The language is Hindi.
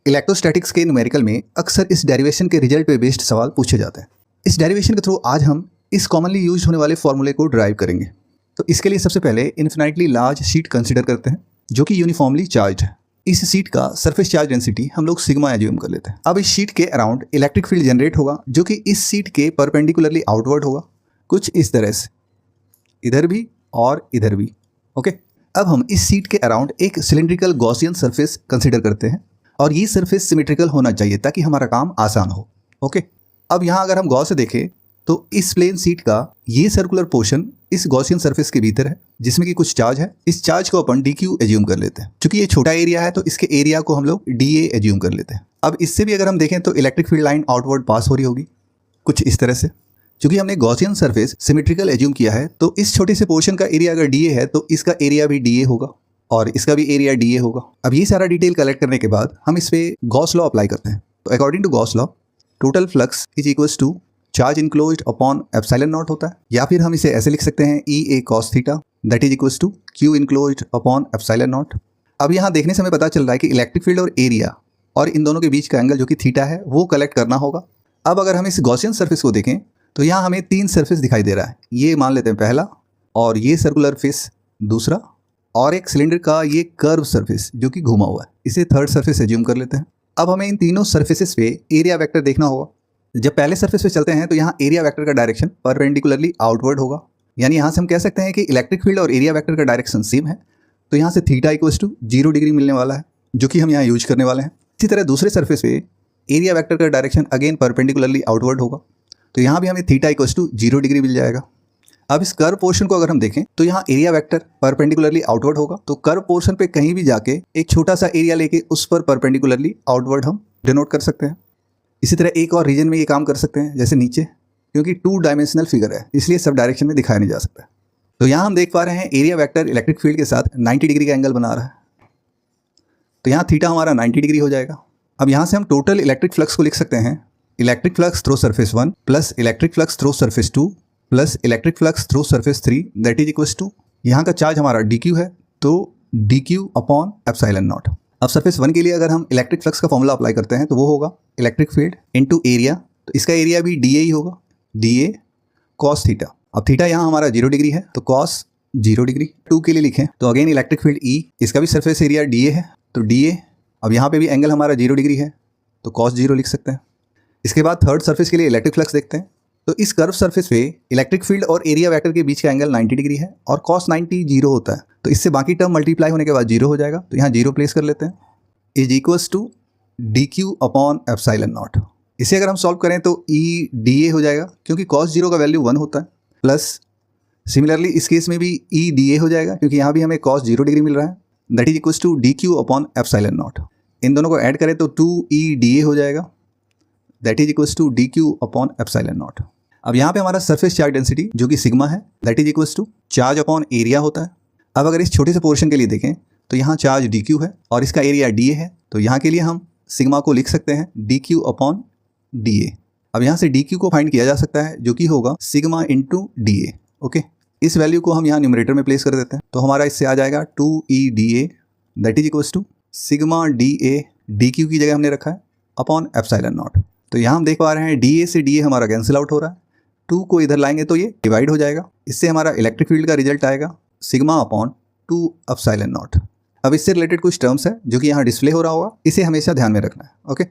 इलेक्ट्रोस्टैटिक्स के न्यूमेरिकल में अक्सर इस डेरिवेशन के रिजल्ट पे बेस्ड सवाल पूछे जाते हैं। इस डेरिवेशन के थ्रू आज हम इस कॉमनली यूज होने वाले फॉर्मूले को ड्राइव करेंगे। तो इसके लिए सबसे पहले इन्फिनाइटली लार्ज शीट कंसिडर करते हैं जो कि यूनिफॉर्मली चार्ज है। इस शीट का सरफेस चार्ज डेंसिटी हम लोग सिग्मा एज्यूम कर लेते हैं। अब इस शीट के अराउंड इलेक्ट्रिक फील्ड जनरेट होगा जो कि इस शीट के परपेंडिकुलरली आउटवर्ड होगा, कुछ इस तरह से, इधर भी और इधर भी। ओके, अब हम इस शीट के अराउंड एक सिलेंड्रिकल गॉसियन सरफेस कंसिडर करते हैं और ये सरफेस सिमेट्रिकल होना चाहिए ताकि हमारा काम आसान हो। ओके, अब यहाँ अगर हम गौर से देखें तो इस प्लेन शीट का ये सर्कुलर पोर्शन इस गॉसियन सरफेस के भीतर है जिसमें कि कुछ चार्ज है। इस चार्ज को अपन dq एज्यूम कर लेते हैं। क्योंकि ये छोटा एरिया है तो इसके एरिया को हम लोग dA एज्यूम कर लेते हैं। अब इससे भी अगर हम देखें तो इलेक्ट्रिक फील्ड लाइन आउटवर्ड पास हो रही होगी कुछ इस तरह से। क्योंकि हमने गॉसियन सरफेस सिमेट्रिकल एज्यूम किया है तो इस छोटे से पोर्शन का एरिया अगर dA है तो इसका एरिया भी dA होगा और इसका भी एरिया dA होगा। अब ये सारा डिटेल कलेक्ट करने के बाद हम इस पे गॉस लॉ अप्लाई करते हैं। तो according to Gauss law total flux is equals to charge enclosed upon epsilon naught होता है, या फिर हम इसे ऐसे लिख सकते हैं EA cos theta that is equals to Q enclosed upon epsilon naught. अब यहाँ देखने से हमें पता चल रहा है कि इलेक्ट्रिक फील्ड और एरिया और इन दोनों के बीच का एंगल जो कि थीटा है वो कलेक्ट करना होगा। अब अगर हम इस गॉसियन सरफेस को देखें तो यहाँ हमें 3 सरफेस दिखाई दे रहा है। ये मान लेते हैं पहला, और ये सर्कुलर फेस दूसरा, और एक सिलेंडर का ये कर्व सरफेस जो कि घुमा हुआ है, इसे थर्ड सरफेस एज्यूम कर लेते हैं। अब हमें इन तीनों सरफेसेस पे एरिया वेक्टर देखना होगा। जब पहले सरफेस पे चलते हैं तो यहाँ एरिया वेक्टर का डायरेक्शन परपेंडिकुलरली आउटवर्ड होगा, यानी यहाँ से हम कह सकते हैं कि इलेक्ट्रिक फील्ड और एरिया वेक्टर का डायरेक्शन सेम है। तो यहाँ से थीटा इक्वल्स टू 0 डिग्री मिलने वाला है जो कि हम यहाँ यूज करने वाले हैं। इसी तरह दूसरे सरफेस पे एरिया वेक्टर का डायरेक्शन अगेन परपेंडिकुलरली आउटवर्ड होगा, तो यहाँ भी हमें थीटा इक्वल्स टू 0 डिग्री मिल जाएगा। अब इस कर्व पोर्शन को अगर हम देखें तो यहाँ एरिया वेक्टर परपेंडिकुलरली आउटवर्ड होगा, तो कर्व पोर्शन पे कहीं भी जाके एक छोटा सा एरिया लेके उस पर परपेंडिकुलरली आउटवर्ड हम डिनोट कर सकते हैं। इसी तरह एक और रीजन में ये काम कर सकते हैं जैसे नीचे, क्योंकि 2 डायमेंशनल फिगर है इसलिए सब डायरेक्शन में दिखाया नहीं जा सकता। तो यहाँ हम देख पा रहे हैं एरिया वेक्टर इलेक्ट्रिक फील्ड के साथ 90 डिग्री का एंगल बना रहा है, तो यहाँ थीटा हमारा 90 डिग्री हो जाएगा। अब यहाँ से हम टोटल इलेक्ट्रिक फ्लक्स को लिख सकते हैं electric flux through surface 1 plus electric flux through surface 2 plus electric flux through surface 3 that is equals to, यहाँ का चार्ज हमारा dq है तो dq अपॉन एप्सिलॉन नॉट। अब सरफेस 1 के लिए अगर हम इलेक्ट्रिक फ्लक्स का फॉर्मूला अप्लाई करते हैं तो वो होगा इलेक्ट्रिक फील्ड इनटू एरिया, तो इसका एरिया भी dA ही होगा, dA cos थीटा। अब थीटा यहाँ हमारा 0 डिग्री है तो cos 0 डिग्री। 2 के लिए लिखें तो अगेन इलेक्ट्रिक फील्ड E, इसका भी सरफेस एरिया dA है तो dA। अब यहाँ पे भी एंगल हमारा 0 डिग्री है तो cos 0 लिख सकते हैं। इसके बाद थर्ड सरफेस के लिए इलेक्ट्रिक फ्लक्स देखते हैं। तो इस कर्व सरफेस पे इलेक्ट्रिक फील्ड और एरिया वेक्टर के बीच का एंगल 90 डिग्री है और cos 90 0 होता है, तो इससे बाकी टर्म मल्टीप्लाई होने के बाद 0 हो जाएगा, तो यहाँ 0 प्लेस कर लेते हैं। Is equals to dq upon epsilon naught. इसे अगर हम सॉल्व करें तो E dA हो जाएगा क्योंकि cos 0 का वैल्यू 1 होता है, प्लस सिमिलरली इस केस में भी E dA हो जाएगा क्योंकि यहाँ भी हमें cos 0 डिग्री मिल रहा है, that is equals to dq upon epsilon naught. इन दोनों को ऐड करें तो 2E dA हो जाएगा, that is equals to dq upon epsilon naught. अब यहाँ पे हमारा सरफेस चार्ज डेंसिटी जो कि सिग्मा है that is equals to charge upon area होता है। अब अगर इस छोटे से पोर्शन के लिए देखें तो यहाँ चार्ज dq है और इसका एरिया dA है, तो यहाँ के लिए हम सिग्मा को लिख सकते हैं dq अपॉन dA। अब यहाँ से dq को फाइंड किया जा सकता है जो कि होगा सिग्मा इंटू dA। ओके, इस वैल्यू को हम यहाँ न्यूमरेटर में प्लेस कर देते हैं तो हमारा इससे आ जाएगा 2E dA that is equals to sigma dA, dq की जगह हमने रखा है अपॉन एप्सिलॉन नॉट। तो यहाँ हम देख पा रहे हैं dA से dA हमारा कैंसिल आउट हो रहा है, 2 को इधर लाएंगे तो ये डिवाइड हो जाएगा। इससे हमारा इलेक्ट्रिक फील्ड का रिजल्ट आएगा सिग्मा अपॉन 2 एप्सिलॉन नॉट। अब इससे रिलेटेड कुछ टर्म्स है जो कि यहाँ डिस्प्ले हो रहा होगा, इसे हमेशा ध्यान में रखना है। ओके।